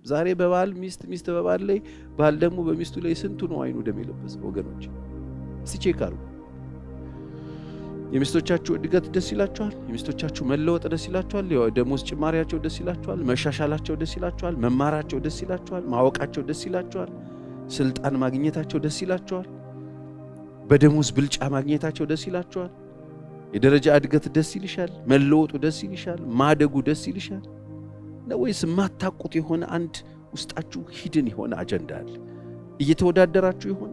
ዛሬ በባል ሚስት በባል ላይ ባል ደግሞ በሚስቱ ላይ ስንቱ ነው አይኑ ደም የለበሰው ወገኖች? እስቲ ቼክ አድርጉ። የሚስቶቻችሁ እድገት ደስ ይላችኋል? የሚስቶቻችሁ መለወጥ ደስ ይላችኋል? ደሞዝ ጭማሪያቸው ደስ ይላችኋል? መሻሻላቸው ደስ ይላችኋል? መማራቸው ደስ ይላችኋል? ማወቃቸው ደስ ይላችኋል? ስልጣን ማግኘታቸው ደስ ይላችኋል? በደሞዝ ብልጫ ማግኘታቸው ደስ ይላችኋል? የደረጃ እድገት ደስ ይልሻል? መለወጡ ደስ ይልሻል? ማደጉ ደስ ይልሻል? ነው ወይስ ማታቁት የሆነ አንድ ውስጣችሁ ሂድን የሆነ አጀንዳ አለ? እየተወዳደራችሁ ይሆን?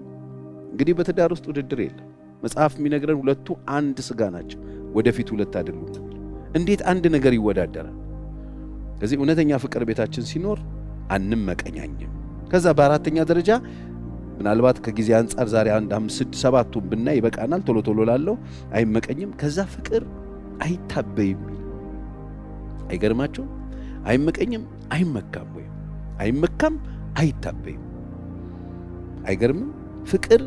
እንግዲህ በትዳር ውስጥ ውድድር የለም። መጽሐፍ የሚነግረን ሁለቱ አንድ ስጋ ናቸው፣ ወደፊት ሁለት አይደሉም። እንዴት አንድ ነገር ይወዳደራል? ስለዚህ እውነተኛ ፍቅር ቤታችን ሲኖር አንመቀኛኝም። ከዛ በአራተኛ ደረጃ ምናልባት ከጊዜ አንጻር ዛሬ 1 5 6 7ቱን ብናይ ይበቃናል። ቶሎ ላለው አይመቀኝም። ከዛ ፍቅር አይታበይም። አይገርማችሁም? አይመቀኝም፣ አይመካም። ወይ አይመካም፣ አይታበይም። አይገርምም? ፍቅር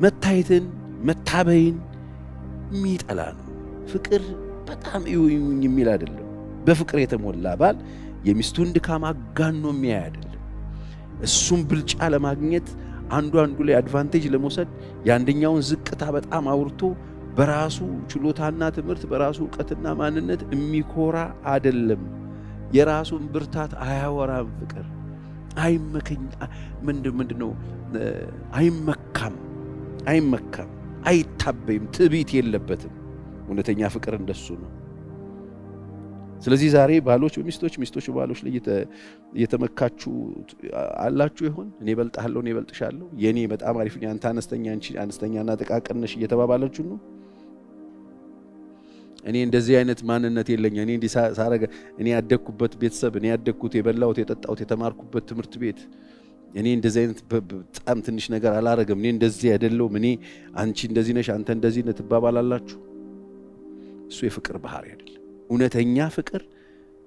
መታየትን መታበይን የሚጠላ ነው። ፍቅር በጣም ይሁን የሚል አይደለም። በፍቅር የተሞላ ባል የሚስቱን ድካም አጋኖ የሚያይ አይደለም። እሱም ብልጫ ለማግኘት አንዱ ላይ አድቫንቴጅ ለመውሰድ የአንደኛውን ዝቅታ በጣም አውርቶ በራሱ ችሎታና ትምህርት በራሱ ዕውቀትና ማንነት የሚኮራ አይደለም። የራሱን ብርታት አያወራም። ፍቅር አይመከኝ ምንድነው? አይመካም፣ አይታበይም፣ ትዕቢት የለበትም። እውነተኛ ፍቅር እንደሱ ነው። ስለዚህ ዛሬ ባሎች በሚስቶች ሚስቶች በባሎች ላይ እየተመካችሁ አላችሁ ይሆን? እኔ እበልጥሃለሁ፣ እኔ እበልጥሻለሁ፣ የኔ በጣም አሪፍ ነው፣ አንተ አነስተኛ፣ አንቺ አነስተኛና ጥቃቅን ነሽ እየተባባላችሁ ነው። እኔ እንደዚህ አይነት ማንነት የለኝ፣ እኔ እንዲህ ሳረገ፣ እኔ ያደግኩበት ቤተሰብ፣ እኔ ያደግኩት የበላሁት የጠጣሁት የተማርኩበት ትምህርት ቤት፣ እኔ እንደዚህ አይነት በጣም ትንሽ ነገር አላረገም፣ እኔ እንደዚህ አይደለሁም፣ እኔ አንቺ እንደዚህ ነሽ፣ አንተ እንደዚህ ነህ ትባባላላችሁ። እሱ የፍቅር ባህሪ አይደለም።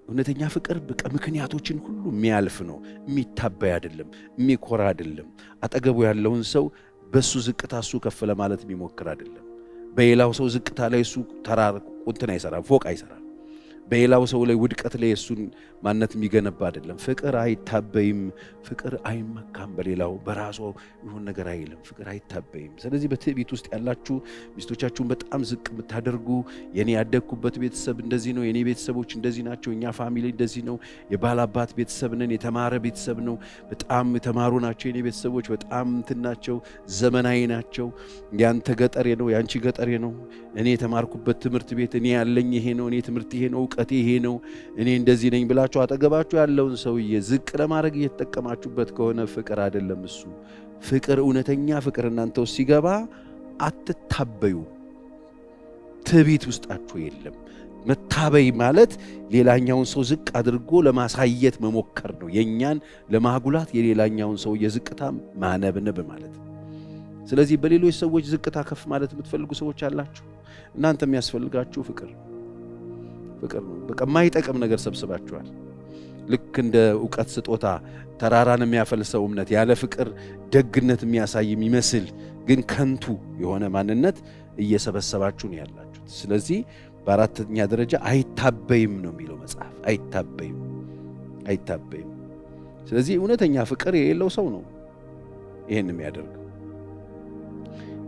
እውነተኛ ፍቅር በቃ ምክንያቶችን ሁሉ የሚያልፍ ነው። የሚታበይ አይደለም፣ የሚኮራ አይደለም። አጠገቡ ያለውን ሰው በሱ ዝቅታ እሱ ከፍ ለማለት የሚሞክር አይደለም። በሌላው ሰው ዝቅታ ላይ እሱ ተራራ ቁንትን አይሰራም፣ ፎቅ አይሰራም። በሌላው ሰው ላይ ውድቀት ላይ እሱን ማንነት የሚገነባ አይደለም። ፍቅር አይታበይም፣ ፍቅር አይመካም፣ በሌላው በራሱ ይሁን ነገር አይልም። ፍቅር አይታበይም። ስለዚህ በትዕቢት ውስጥ ያላችሁ ሚስቶቻችሁን በጣም ዝቅ የምታደርጉ የኔ ያደግኩበት ቤተሰብ እንደዚህ ነው፣ የኔ ቤተሰቦች እንደዚህ ናቸው፣ እኛ ፋሚሊ እንደዚህ ነው፣ የባላባት ቤተሰብ ነን፣ የተማረ ቤተሰብ ነው፣ በጣም የተማሩ ናቸው የኔ ቤተሰቦች፣ በጣም እንትን ናቸው፣ ዘመናዊ ናቸው፣ ያንተ ገጠሬ ነው፣ ያንቺ ገጠሬ ነው፣ እኔ የተማርኩበት ትምህርት ቤት እኔ ያለኝ ይሄ ነው፣ እኔ ትምህርት ይሄ ነው፣ እውቀቴ ይሄ ነው፣ እኔ እንደዚህ ነኝ ብላችሁ አጠገባችሁ ያለውን ሰውዬ ዝቅ ለማድረግ እየተጠቀማችሁበት ከሆነ ፍቅር አይደለም እሱ። ፍቅር እውነተኛ ፍቅር እናንተ ውስጥ ሲገባ አትታበዩ። ትዕቢት ውስጣችሁ የለም። መታበይ ማለት ሌላኛውን ሰው ዝቅ አድርጎ ለማሳየት መሞከር ነው። የኛን ለማጉላት የሌላኛውን ሰው የዝቅታ ማነብነብ ማለት ነው። ስለዚህ በሌሎች ሰዎች ዝቅታ ከፍ ማለት የምትፈልጉ ሰዎች አላችሁ። እናንተ የሚያስፈልጋችሁ ፍቅር ነው። በቃ የማይጠቅም ነገር ሰብስባችኋል። ልክ እንደ ዕውቀት ስጦታ ተራራን የሚያፈልሰው እምነት ያለ ፍቅር ደግነት የሚያሳይ የሚመስል ግን ከንቱ የሆነ ማንነት እየሰበሰባችሁ ነው ያላችሁት። ስለዚህ በአራተኛ ደረጃ አይታበይም ነው የሚለው መጽሐፍ። አይታበይም። ስለዚህ እውነተኛ ፍቅር የሌለው ሰው ነው ይሄን የሚያደርገው።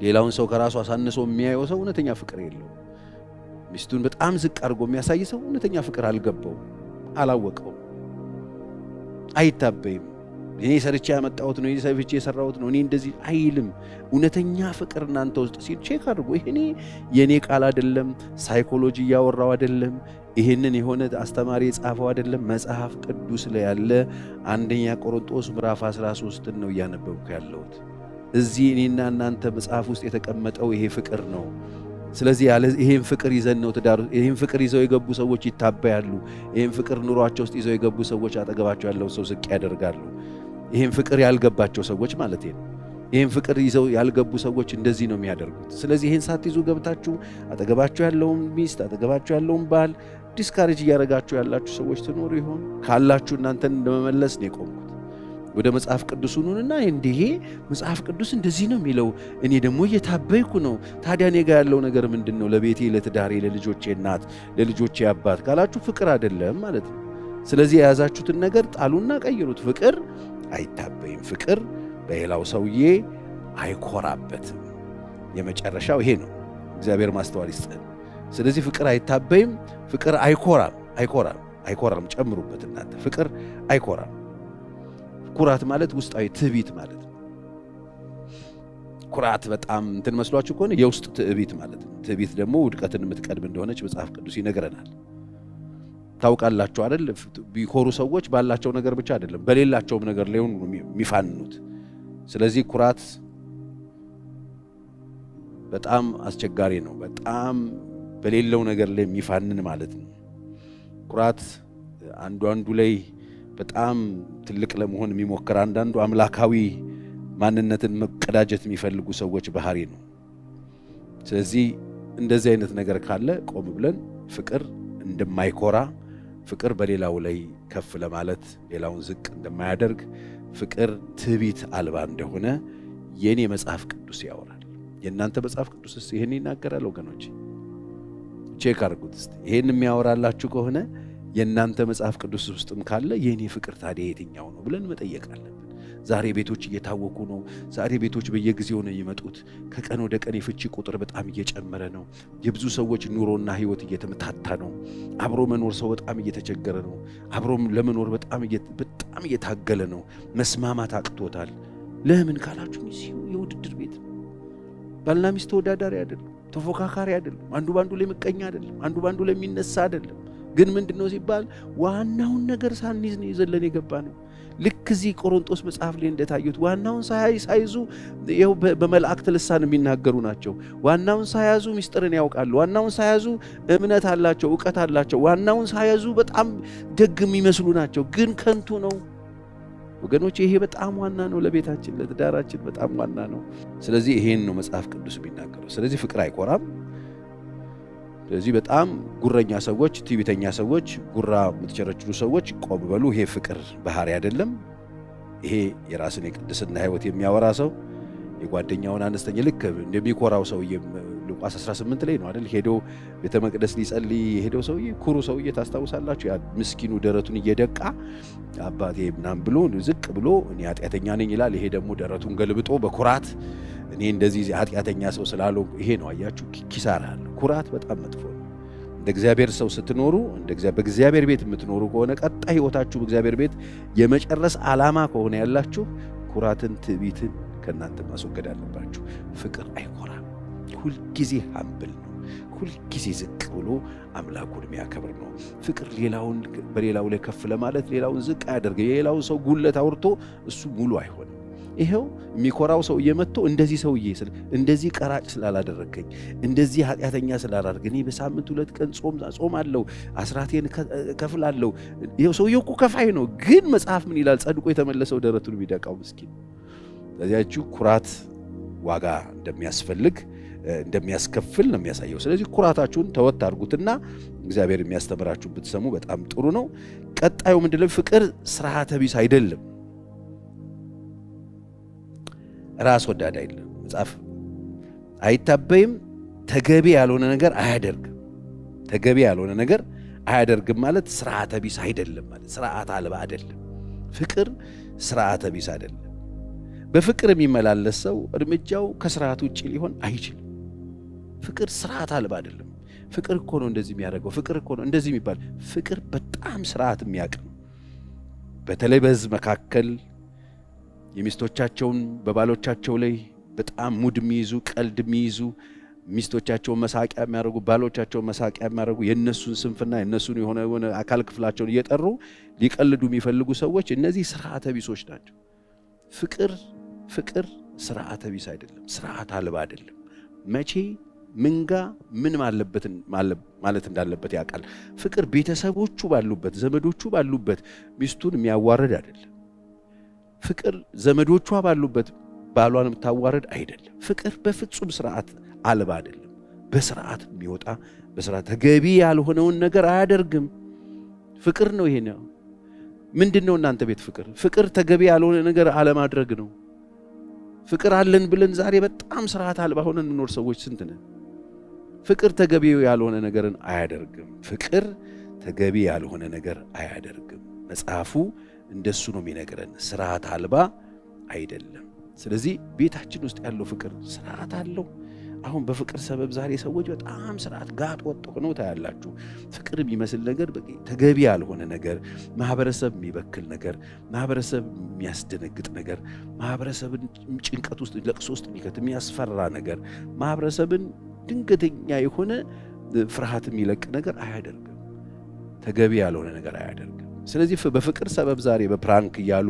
ሌላውን ሰው ከራሱ አሳንሶ የሚያየው ሰው እውነተኛ ፍቅር የለው። ሚስቱን በጣም ዝቅ አድርጎ የሚያሳይ ሰው እውነተኛ ፍቅር አልገባው፣ አላወቀው። አይታበይም። እኔ ሰርቼ ያመጣሁት ነው፣ እኔ ሰፍቼ የሰራሁት ነው፣ እኔ እንደዚህ አይልም። እውነተኛ ፍቅር እናንተ ውስጥ ሲል ቼክ አድርጎ ይሄኔ የኔ ቃል አይደለም፣ ሳይኮሎጂ እያወራው አይደለም፣ ይሄንን የሆነ አስተማሪ የጻፈው አይደለም፣ መጽሐፍ ቅዱስ ላይ ያለ አንደኛ ቆሮንቶስ ምዕራፍ 13 ነው እያነበብኩ ያለሁት። እዚህ እኔና እናንተ መጽሐፍ ውስጥ የተቀመጠው ይሄ ፍቅር ነው። ስለዚህ ይሄን ፍቅር ይዘን ነው ትዳር። ይሄን ፍቅር ይዘው የገቡ ሰዎች ይታበያሉ። ይሄን ፍቅር ኑሯቸው ውስጥ ይዘው የገቡ ሰዎች አጠገባቸው ያለው ሰው ዝቅ ያደርጋሉ። ይሄን ፍቅር ያልገባቸው ሰዎች ማለት ነው። ይሄን ፍቅር ይዘው ያልገቡ ሰዎች እንደዚህ ነው የሚያደርጉት። ስለዚህ ይሄን ሳትይዙ ገብታችሁ አጠገባቸው ያለውን ሚስት አጠገባቸው ያለውን ባል ዲስካሬጅ እያደረጋችሁ ያላችሁ ሰዎች ትኖሩ ይሆን? ካላችሁ እናንተን ለመመለስ ነው የቆምኩት። ወደ መጽሐፍ ቅዱስ ኑንና እንዲህ መጽሐፍ ቅዱስ እንደዚህ ነው የሚለው፣ እኔ ደግሞ እየታበይኩ ነው። ታዲያ እኔ ጋር ያለው ነገር ምንድነው? ለቤቴ፣ ለትዳሬ፣ ለልጆቼ እናት፣ ለልጆቼ አባት ካላችሁ ፍቅር አይደለም ማለት ነው። ስለዚህ የያዛችሁትን ነገር ጣሉና ቀይሩት። ፍቅር አይታበይም። ፍቅር በሌላው ሰውዬ አይኮራበትም። የመጨረሻው ይሄ ነው። እግዚአብሔር ማስተዋል ይስጠን። ስለዚህ ፍቅር አይታበይም፣ ፍቅር አይኮራም። ጨምሩበት እናንተ። ፍቅር አይኮራም። ኩራት ማለት ውስጣዊ ትዕቢት ማለት ነው። ኩራት በጣም እንትን መስሏችሁ ከሆነ የውስጥ ትዕቢት ማለት ነው። ትዕቢት ደግሞ ውድቀትን የምትቀድም እንደሆነች መጽሐፍ ቅዱስ ይነግረናል። ታውቃላችሁ አይደል? ቢኮሩ ሰዎች ባላቸው ነገር ብቻ አይደለም በሌላቸውም ነገር ላይ ሆኑ የሚፋንኑት። ስለዚህ ኩራት በጣም አስቸጋሪ ነው። በጣም በሌለው ነገር ላይ የሚፋንን ማለት ነው። ኩራት አንዱ ላይ በጣም ትልቅ ለመሆን የሚሞክር፣ አንዳንዱ አምላካዊ ማንነትን መቀዳጀት የሚፈልጉ ሰዎች ባህሪ ነው። ስለዚህ እንደዚህ አይነት ነገር ካለ ቆም ብለን ፍቅር እንደማይኮራ፣ ፍቅር በሌላው ላይ ከፍ ለማለት ሌላውን ዝቅ እንደማያደርግ፣ ፍቅር ትዕቢት አልባ እንደሆነ የኔ መጽሐፍ ቅዱስ ያወራል። የእናንተ መጽሐፍ ቅዱስስ ይሄን ይናገራል? ወገኖች ቼክ አድርጉት እስቲ። ይሄን የሚያወራላችሁ ከሆነ የእናንተ መጽሐፍ ቅዱስ ውስጥም ካለ የኔ ፍቅር ታዲያ የትኛው ነው ብለን መጠየቅ አለብን። ዛሬ ቤቶች እየታወቁ ነው። ዛሬ ቤቶች በየጊዜው ነው የሚመጡት። ከቀን ወደ ቀን የፍቺ ቁጥር በጣም እየጨመረ ነው። የብዙ ሰዎች ኑሮና ሕይወት እየተመታታ ነው። አብሮ መኖር ሰው በጣም እየተቸገረ ነው። አብሮም ለመኖር በጣም እየታገለ ነው። መስማማት አቅቶታል። ለምን ካላችሁ የውድድር ቤት ባልና ሚስት ተወዳዳሪ አይደለም፣ ተፎካካሪ አይደለም። አንዱ ባንዱ ላይ ምቀኛ አይደለም፣ አንዱ ባንዱ ላይ የሚነሳ አይደለም። ግን ምንድነው ሲባል ዋናውን ነገር ሳንይዝ ነው ይዘለን የገባ ነው። ልክ እዚህ ቆሮንቶስ መጽሐፍ ላይ እንደታዩት ዋናውን ሳይዙ ይኸው በመላእክት ልሳን የሚናገሩ ናቸው። ዋናውን ሳያዙ ምስጢርን ያውቃሉ። ዋናውን ሳያዙ እምነት አላቸው፣ ዕውቀት አላቸው። ዋናውን ሳያዙ በጣም ደግ የሚመስሉ ናቸው፣ ግን ከንቱ ነው። ወገኖች ይሄ በጣም ዋና ነው። ለቤታችን ለትዳራችን በጣም ዋና ነው። ስለዚህ ይሄን ነው መጽሐፍ ቅዱስ የሚናገረው። ስለዚህ ፍቅር አይኮራም። ስለዚህ በጣም ጉረኛ ሰዎች፣ ትዕቢተኛ ሰዎች፣ ጉራ የምትቸረችሩ ሰዎች ቆም በሉ። ይሄ ፍቅር ባህሪ አይደለም። ይሄ የራስን የቅድስና ሕይወት የሚያወራ ሰው የጓደኛውን አነስተኛ ልክ እንደሚኮራው ሰውዬ ሉቃስ 18 ላይ ነው አይደል? ሄዶ ቤተ መቅደስ ሊጸልይ የሄደው ሰውዬ፣ ኩሩ ሰውዬ ታስታውሳላችሁ? ያ ምስኪኑ ደረቱን እየደቃ አባቴ ምናምን ብሎ ዝቅ ብሎ እኔ ኃጢአተኛ ነኝ ይላል። ይሄ ደግሞ ደረቱን ገልብጦ በኩራት እኔ እንደዚህ ኃጢአተኛ ሰው ስላለው ይሄ ነው። አያችሁ ኪሳራ አለ። ኩራት በጣም መጥፎ ነው። እንደ እግዚአብሔር ሰው ስትኖሩ፣ በእግዚአብሔር ቤት የምትኖሩ ከሆነ ቀጣይ ሕይወታችሁ በእግዚአብሔር ቤት የመጨረስ ዓላማ ከሆነ ያላችሁ ኩራትን፣ ትዕቢትን ከእናንተ ማስወገድ አለባችሁ። ፍቅር አይኮራም። ሁልጊዜ ሀምብል ነው። ሁልጊዜ ዝቅ ብሎ አምላኩን የሚያከብር ነው። ፍቅር ሌላውን በሌላው ላይ ከፍ ለማለት ሌላውን ዝቅ አያደርግ። የሌላውን ሰው ጉለት አውርቶ እሱ ሙሉ አይሆንም። ይሄው የሚኮራው ሰው እየመጥቶ እንደዚህ ሰውዬ እንደዚህ ቀራጭ ስላላደረገኝ፣ እንደዚህ ኃጢአተኛ ስላላደረገ እኔ በሳምንት 2 ቀን ጾም አለው፣ አስራቴን ከፍላለሁ። ይሄው ሰውዬው እኮ ከፋይ ነው። ግን መጽሐፍ ምን ይላል? ጸድቆ የተመለሰው ደረቱን የሚደቃው ምስኪን። ለዚያችሁ ኩራት ዋጋ እንደሚያስከፍል ነው የሚያሳየው። ስለዚህ ኩራታችሁን ተወት አድርጉትና እግዚአብሔር የሚያስተምራችሁ ብትሰሙ በጣም ጥሩ ነው። ቀጣዩ ምንድነው? ፍቅር ስርዓተ ቢስ አይደለም፣ ራስ ወዳድ አይደለም። መጽሐፍ አይታበይም፣ ተገቢ ያልሆነ ነገር አያደርግም። ተገቢ ያልሆነ ነገር አያደርግም ማለት ስርዓተ ቢስ አይደለም ማለት ስርዓት አልባ አይደለም። ፍቅር ስርዓተ ቢስ አይደለም። በፍቅር የሚመላለስ ሰው እርምጃው ከስርዓት ውጪ ሊሆን አይችልም። ፍቅር ስርዓት አልባ አይደለም። ፍቅር እኮ ነው እንደዚህ የሚያደርገው፣ ፍቅር እኮ ነው እንደዚህ የሚባል። ፍቅር በጣም ስርዓት የሚያውቅ ነው። በተለይ በሕዝብ መካከል የሚስቶቻቸውን በባሎቻቸው ላይ በጣም ሙድ የሚይዙ፣ ቀልድ የሚይዙ፣ ሚስቶቻቸውን መሳቂያ የሚያደርጉ፣ ባሎቻቸውን መሳቂያ የሚያደርጉ፣ የእነሱን ስንፍና የእነሱን የሆነ አካል ክፍላቸውን እየጠሩ ሊቀልዱ የሚፈልጉ ሰዎች እነዚህ ስርዓተ ቢሶች ናቸው። ፍቅር ስርዓተ ቢስ አይደለም፣ ስርዓት አልባ አይደለም። መቼ ምንጋ ምን ማለት እንዳለበት ያውቃል። ፍቅር ቤተሰቦቹ ባሉበት፣ ዘመዶቹ ባሉበት ሚስቱን የሚያዋርድ አይደለም። ፍቅር ዘመዶቿ ባሉበት ባሏን የምታዋርድ አይደለም። ፍቅር በፍጹም ስርዓት አልባ አይደለም። በስርዓት የሚወጣ በስርዓት ተገቢ ያልሆነውን ነገር አያደርግም። ፍቅር ነው ይሄ ነው። ምንድነው እናንተ ቤት ፍቅር ተገቢ ያልሆነ ነገር አለማድረግ ነው። ፍቅር አለን ብለን ዛሬ በጣም ስርዓት አልባ ሆነን እንኖር ሰዎች ስንት ነን? ፍቅር ተገቢ ያልሆነ ነገርን አያደርግም። ፍቅር ተገቢ ያልሆነ ነገር አያደርግም። መጽሐፉ እንደሱ ነው የሚነግረን፣ ስርዓት አልባ አይደለም። ስለዚህ ቤታችን ውስጥ ያለው ፍቅር ስርዓት አለው። አሁን በፍቅር ሰበብ ዛሬ ሰዎች በጣም ስርዓት ጋጥ ወጥ ሆነው ታያላችሁ። ፍቅር የሚመስል ነገር ተገቢ ያልሆነ ነገር፣ ማህበረሰብ የሚበክል ነገር፣ ማህበረሰብ የሚያስደነግጥ ነገር፣ ማህበረሰብን ጭንቀት ውስጥ ለቅሶ ውስጥ የሚከት የሚያስፈራ ነገር፣ ማህበረሰብን ድንገተኛ የሆነ ፍርሃት የሚለቅ ነገር አያደርግም። ተገቢ ያልሆነ ነገር አያደርግም። ስለዚህ በፍቅር ሰበብ ዛሬ በፕራንክ እያሉ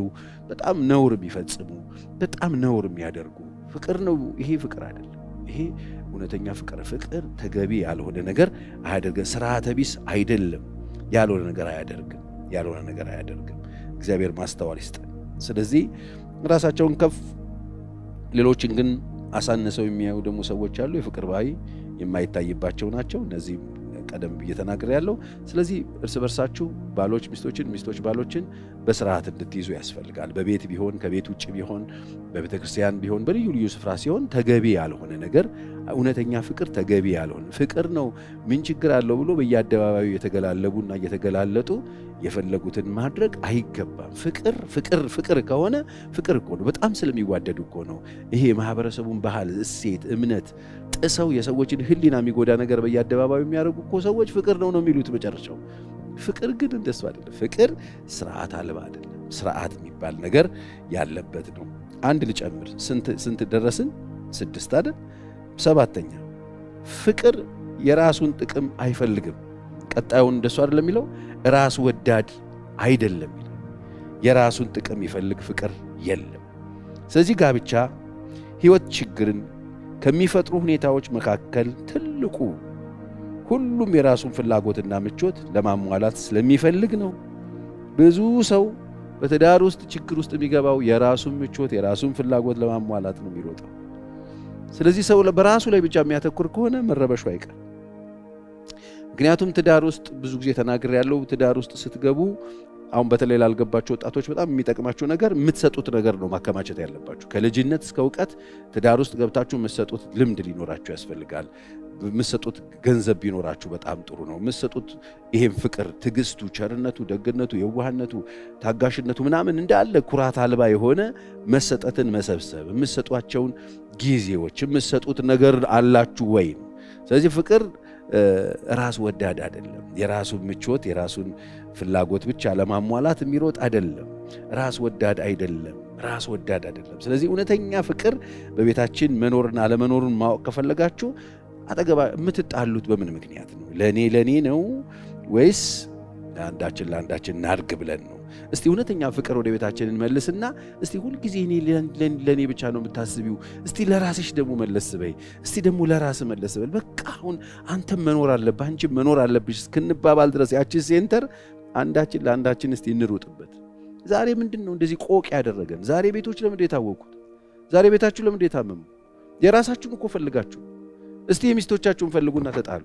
በጣም ነውር የሚፈጽሙ በጣም ነውር የሚያደርጉ ፍቅር ነው ይሄ ፍቅር አይደለም። ይሄ እውነተኛ ፍቅር ተገቢ ያልሆነ ነገር አያደርግም። ስርዓተ ቢስ አይደለም። ያልሆነ ነገር አያደርግም። እግዚአብሔር ማስተዋል ይስጠን። ስለዚህ ራሳቸውን ከፍ ሌሎችን ግን አሳንሰው የሚያዩ ደግሞ ሰዎች አሉ። የፍቅር ባህሪ የማይታይባቸው ናቸው። እነዚህ ቀደም ብዬ ተናግሬያለሁ። ስለዚህ እርስ በርሳችሁ ባሎች ሚስቶችን፣ ሚስቶች ባሎችን በስርዓት እንድትይዙ ያስፈልጋል። በቤት ቢሆን፣ ከቤት ውጭ ቢሆን፣ በቤተ ክርስቲያን ቢሆን፣ በልዩ ልዩ ስፍራ ሲሆን ተገቢ ያልሆነ ነገር፣ እውነተኛ ፍቅር ተገቢ ያልሆነ ፍቅር ነው ምን ችግር አለው ብሎ በየአደባባዩ የተገላለቡና እየተገላለጡ የፈለጉትን ማድረግ አይገባም። ፍቅር ከሆነ ፍቅር እኮ ነው። በጣም ስለሚዋደዱ እኮ ነው። ይሄ ማህበረሰቡን ባህል፣ እሴት፣ እምነት ጥሰው የሰዎችን ሕሊና የሚጎዳ ነገር በየአደባባዩ የሚያደርጉ እኮ ሰዎች ፍቅር ነው የሚሉት መጨረሻው። ፍቅር ግን እንደሱ አይደለም። ፍቅር ስርዓት አልባ አይደለም። ስርዓት የሚባል ነገር ያለበት ነው። አንድ ልጨምር። ስንት ደረስን? 6 አይደል? 7ኛ ፍቅር የራሱን ጥቅም አይፈልግም። ቀጣዩን እንደሱ አይደለም የሚለው ራስ ወዳድ አይደለም ይላል። የራሱን ጥቅም ይፈልግ ፍቅር የለም። ስለዚህ ጋብቻ ሕይወት ችግርን ከሚፈጥሩ ሁኔታዎች መካከል ትልቁ ሁሉም የራሱን ፍላጎትና ምቾት ለማሟላት ስለሚፈልግ ነው። ብዙ ሰው በትዳር ውስጥ ችግር ውስጥ የሚገባው የራሱን ምቾት የራሱን ፍላጎት ለማሟላት ነው የሚሮጠው። ስለዚህ ሰው በራሱ ላይ ብቻ የሚያተኩር ከሆነ መረበሹ አይቀር። ምክንያቱም ትዳር ውስጥ ብዙ ጊዜ ተናግሬያለሁ። ትዳር ውስጥ ስትገቡ አሁን በተለይ ላልገባቸው ወጣቶች በጣም የሚጠቅማቸው ነገር የምትሰጡት ነገር ነው ማከማቸት ያለባችሁ። ከልጅነት እስከ እውቀት ትዳር ውስጥ ገብታችሁ የምትሰጡት ልምድ ሊኖራችሁ ያስፈልጋል። የምትሰጡት ገንዘብ ቢኖራችሁ በጣም ጥሩ ነው። የምትሰጡት ይሄን ፍቅር፣ ትዕግስቱ፣ ቸርነቱ፣ ደግነቱ፣ የዋህነቱ፣ ታጋሽነቱ ምናምን እንዳለ ኩራት አልባ የሆነ መሰጠትን መሰብሰብ፣ የምትሰጧቸውን ጊዜዎች የምትሰጡት ነገር አላችሁ ወይ ነው። ስለዚህ ፍቅር ራስ ወዳድ አይደለም። የራሱን ምቾት የራሱን ፍላጎት ብቻ ለማሟላት የሚሮጥ አይደለም። ራስ ወዳድ አይደለም። ስለዚህ እውነተኛ ፍቅር በቤታችን መኖርና አለመኖሩን ማወቅ ከፈለጋችሁ አጠገባ የምትጣሉት በምን ምክንያት ነው? ለኔ ነው ወይስ አንዳችን ለአንዳችን እናድርግ ብለን ነው? እስቲ እውነተኛ ፍቅር ወደ ቤታችን እንመልስና እስቲ ሁልጊዜ እኔ ለኔ ብቻ ነው የምታስቢው፣ እስቲ ለራስሽ ደግሞ መለስ በይ፣ እስቲ ደግሞ ለራስ መለስ በል። በቃ አሁን አንተም መኖር አለብህ አንቺም መኖር አለብሽ እስክንባባል ድረስ ያቺ ሴንተር አንዳችን ለአንዳችን እስቲ እንሩጥበት። ዛሬ ምንድነው እንደዚህ ቆቅ ያደረገን? ዛሬ ቤቶች ለምንድን የታወቁት? ዛሬ ቤታችሁ ለምንድን የታመሙ? የራሳችሁን እኮ ፈልጋችሁ። እስቲ የሚስቶቻችሁን ፈልጉና ተጣሉ።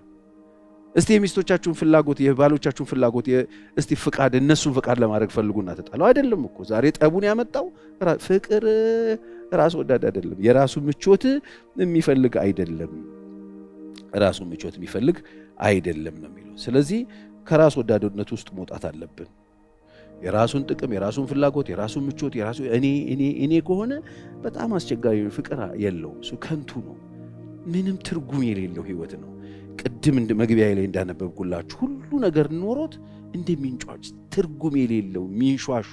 እስቲ የሚስቶቻችሁን ፍላጎት የባሎቻችሁን ፍላጎት እስቲ ፍቃድ እነሱን ፍቃድ ለማድረግ ፈልጉና ተጣሉ። አይደለም እኮ ዛሬ ጠቡን ያመጣው ፍቅር ራስ ወዳድ አይደለም። የራሱ ምቾት የሚፈልግ አይደለም። ነው የሚለው። ስለዚህ ከራስ ወዳድነት ውስጥ መውጣት አለብን። የራሱን ጥቅም የራሱን ፍላጎት የራሱን ምቾት የራሱ እኔ ከሆነ በጣም አስቸጋሪ ፍቅር የለውም። እሱ ከንቱ ነው። ምንም ትርጉም የሌለው ህይወት ነው። ቅድም እንደ መግቢያ ላይ እንዳነበብኩላችሁ ሁሉ ነገር ኖሮት እንደሚንጫጭ ትርጉም የሌለው ሚንሿሿ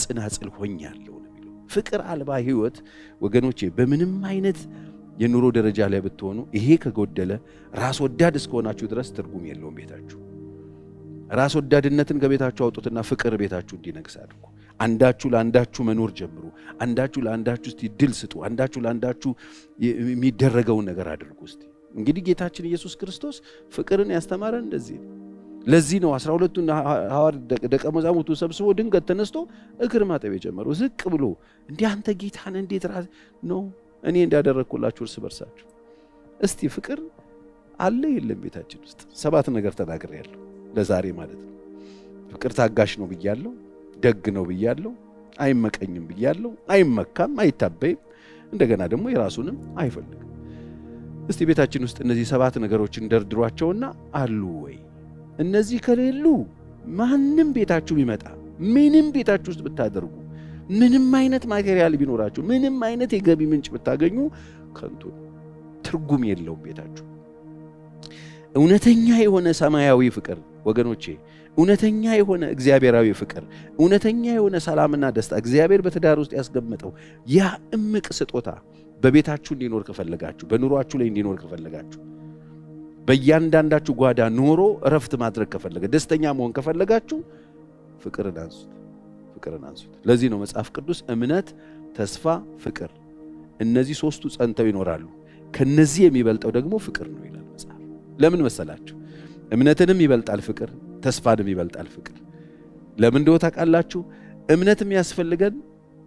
ጽናጽል ሆኛለሁ ነው የሚለው። ፍቅር አልባ ህይወት ወገኖቼ በምንም አይነት የኑሮ ደረጃ ላይ ብትሆኑ ይሄ ከጎደለ ራስ ወዳድ እስከሆናችሁ ድረስ ትርጉም የለውም ቤታችሁ። ራስ ወዳድነትን ከቤታችሁ አውጡትና ፍቅር ቤታችሁ እንዲነግስ አድርጉ። አንዳችሁ ለአንዳችሁ መኖር ጀምሩ። አንዳችሁ ለአንዳችሁ እስቲ ድል ስጡ። አንዳችሁ ለአንዳችሁ የሚደረገውን ነገር አድርጉ። እስቲ እንግዲህ ጌታችን ኢየሱስ ክርስቶስ ፍቅርን ያስተማረን እንደዚህ ነው። ለዚህ ነው 12ቱን ሐዋርያት ደቀ መዛሙርቱን ሰብስቦ ድንገት ተነስቶ እግር ማጠብ የጀመረው። ዝቅ ብሎ እንዲህ አንተ ጌታን እንዴት ራስ ነው እኔ እንዳደረግኩላችሁ እርስ በርሳችሁ። እስቲ ፍቅር አለ የለም ቤታችን ውስጥ? 7 ነገር ተናግሬያለሁ ለዛሬ ማለት ነው። ፍቅር ታጋሽ ነው ብያለሁ፣ ደግ ነው ብያለሁ፣ አይመቀኝም ብያለሁ፣ አይመካም፣ አይታበይም፣ እንደገና ደግሞ የራሱንም አይፈልግም። እስቲ ቤታችን ውስጥ እነዚህ 7 ነገሮችን ደርድሯቸውና አሉ ወይ? እነዚህ ከሌሉ ማንም ቤታችሁ ቢመጣ ምንም ቤታችሁ ውስጥ ብታደርጉ ምንም አይነት ማቴሪያል ቢኖራችሁ ምንም አይነት የገቢ ምንጭ ብታገኙ ከንቱ ትርጉም የለውም ቤታችሁ። እውነተኛ የሆነ ሰማያዊ ፍቅር ወገኖቼ፣ እውነተኛ የሆነ እግዚአብሔራዊ ፍቅር፣ እውነተኛ የሆነ ሰላምና ደስታ እግዚአብሔር በትዳር ውስጥ ያስቀመጠው ያ እምቅ ስጦታ በቤታችሁ እንዲኖር ከፈለጋችሁ፣ በኑሯችሁ ላይ እንዲኖር ከፈለጋችሁ፣ በእያንዳንዳችሁ ጓዳ ኖሮ እረፍት ማድረግ ከፈለገ፣ ደስተኛ መሆን ከፈለጋችሁ ፍቅርን አንሱት። ለዚህ ነው መጽሐፍ ቅዱስ እምነት፣ ተስፋ፣ ፍቅር እነዚህ ሶስቱ ጸንተው ይኖራሉ፣ ከነዚህ የሚበልጠው ደግሞ ፍቅር ነው ይላል መጽሐፍ። ለምን መሰላችሁ? እምነትንም ይበልጣል ፍቅር፣ ተስፋንም ይበልጣል ፍቅር። ለምን እንደው ታውቃላችሁ? እምነት የሚያስፈልገን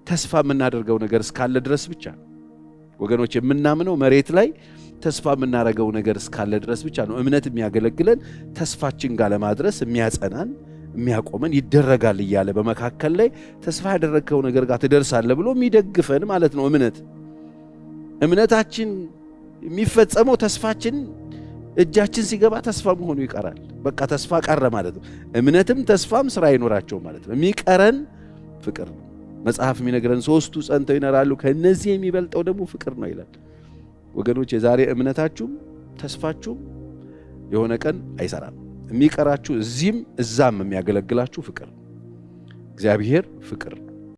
ተስፋ የምናደርገው ነገር እስካለ ድረስ ብቻ ነው ወገኖች። የምናምነው መሬት ላይ ተስፋ የምናደርገው ነገር እስካለ ድረስ ብቻ ነው። እምነት የሚያገለግለን ተስፋችን ጋር ለማድረስ የሚያጸናን የሚያቆመን ይደረጋል እያለ በመካከል ላይ ተስፋ ያደረግከው ነገር ጋር ትደርሳለህ ብሎ የሚደግፈን ማለት ነው እምነታችን የሚፈጸመው ተስፋችን እጃችን ሲገባ ተስፋ መሆኑ ይቀራል። በቃ ተስፋ ቀረ ማለት ነው። እምነትም ተስፋም ስራ አይኖራቸው ማለት ነው። የሚቀረን ፍቅር ነው። መጽሐፍ የሚነግረን ሶስቱ ጸንተው ይኖራሉ፣ ከነዚህ የሚበልጠው ደግሞ ፍቅር ነው ይላል። ወገኖች የዛሬ እምነታችሁም ተስፋችሁም የሆነ ቀን አይሰራም። የሚቀራችሁ እዚህም እዛም የሚያገለግላችሁ ፍቅር ነው። እግዚአብሔር ፍቅር ነው።